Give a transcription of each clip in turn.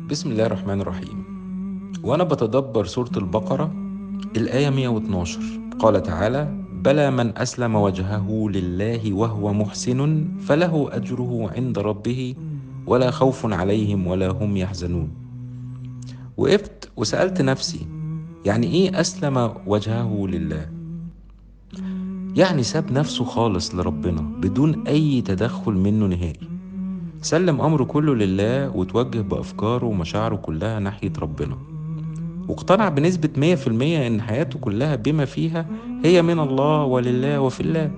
بسم الله الرحمن الرحيم. وأنا بتدبر سورة البقرة الآية 112 قال تعالى: بلى من أسلم وجهه لله وهو محسن فله أجره عند ربه ولا خوف عليهم ولا هم يحزنون. وقفت وسألت نفسي، يعني إيه أسلم وجهه لله؟ يعني ساب نفسه خالص لربنا بدون أي تدخل منه نهائي، سلم أمره كله لله وتوجه بأفكاره ومشاعره كلها ناحية ربنا، واقتنع بنسبة 100% إن حياته كلها بما فيها هي من الله ولله وفي الله.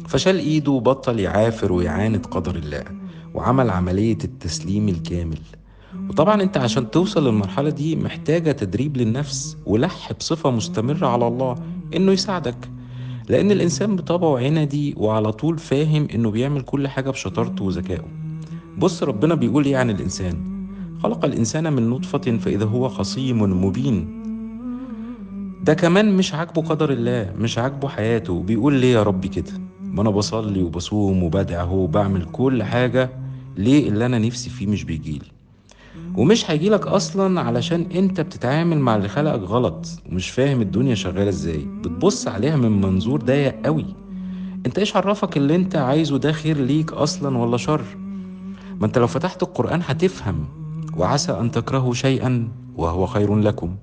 فشال إيده وبطل يعافر ويعاند قدر الله، وعمل عملية التسليم الكامل. وطبعا انت عشان توصل للمرحلة دي محتاجة تدريب للنفس ولح بصفة مستمرة على الله إنه يساعدك، لأن الإنسان بطبعه عندي وعلى طول فاهم إنه بيعمل كل حاجة بشطارته وذكائه. بص ربنا بيقول إيه عن الإنسان: خلق الإنسان من نطفة فإذا هو خصيم مبين. ده كمان مش عاجبه قدر الله، مش عاجبه حياته، بيقول ليه يا ربي كده؟ ما انا بصلي وبصوم وبدعي اهو وبعمل كل حاجة، ليه اللي انا نفسي فيه مش بيجيلي؟ ومش هيجيلك اصلا علشان انت بتتعامل مع اللي خلقك غلط ومش فاهم الدنيا شغالة ازاي، بتبص عليها من منظور ضيق قوي. انت ايش عرفك اللي انت عايزه ده خير ليك اصلا ولا شر؟ ما انت لو فتحت القرآن هتفهم: وعسى ان تكرهوا شيئا وهو خير لكم،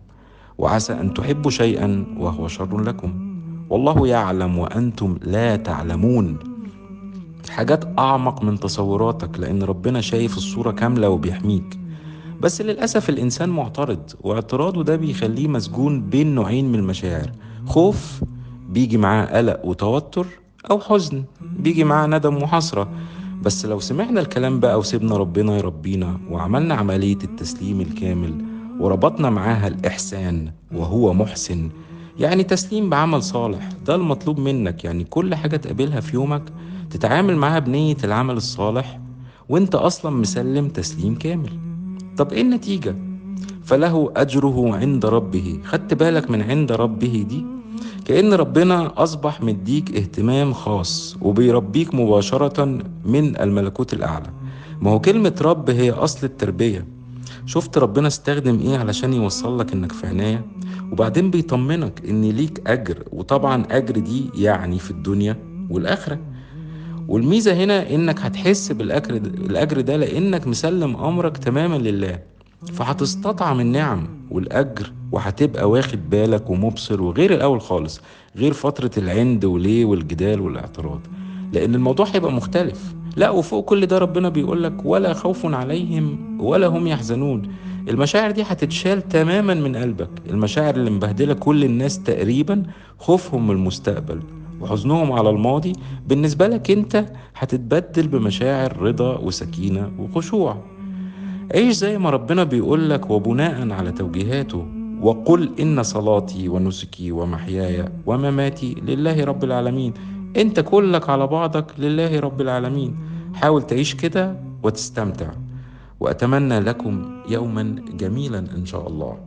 وعسى أن تحبوا شيئا وهو شر لكم، والله يعلم وأنتم لا تعلمون. حاجات أعمق من تصوراتك، لأن ربنا شايف الصورة كاملة وبيحميك. بس للأسف الإنسان معترض، واعتراضه ده بيخليه مسجون بين نوعين من المشاعر: خوف بيجي معاه قلق وتوتر، أو حزن بيجي معاه ندم وحسرة. بس لو سمعنا الكلام بقى وسيبنا ربنا يربينا وعملنا عملية التسليم الكامل وربطنا معاها الإحسان وهو محسن، يعني تسليم بعمل صالح، ده المطلوب منك. يعني كل حاجة تقابلها في يومك تتعامل معاها بنية العمل الصالح وانت أصلا مسلم تسليم كامل. طب ايه النتيجة؟ فله أجره عند ربه. خدت بالك من عند ربه دي؟ كأن ربنا أصبح مديك اهتمام خاص وبيربيك مباشرة من الملكوت الأعلى. ما هو كلمة رب هي أصل التربية. شفت ربنا استخدم إيه علشان يوصل لك إنك في عناية؟ وبعدين بيطمنك إن ليك أجر، وطبعا أجر دي يعني في الدنيا والآخرة. والميزة هنا إنك هتحس الأجر ده لأنك مسلم أمرك تماما لله، فهتستطعم النعم والأجر وهتبقى واخد بالك ومبصر، وغير الأول خالص، غير فترة العند وليه والجدال والاعتراض، لأن الموضوع هيبقى مختلف. لا، وفوق كل ده ربنا بيقولك: ولا خوف عليهم ولا هم يحزنون. المشاعر دي هتتشال تماما من قلبك، المشاعر اللي مبهدلة كل الناس تقريبا، خوفهم من المستقبل وحزنهم على الماضي، بالنسبة لك انت هتتبدل بمشاعر رضا وسكينة وخشوع. عيش زي ما ربنا بيقولك وبناء على توجيهاته: وقل إن صلاتي ونسكي ومحياي ومماتي لله رب العالمين. انت كلك على بعضك لله رب العالمين. حاول تعيش كده وتستمتع، وأتمنى لكم يوما جميلا إن شاء الله.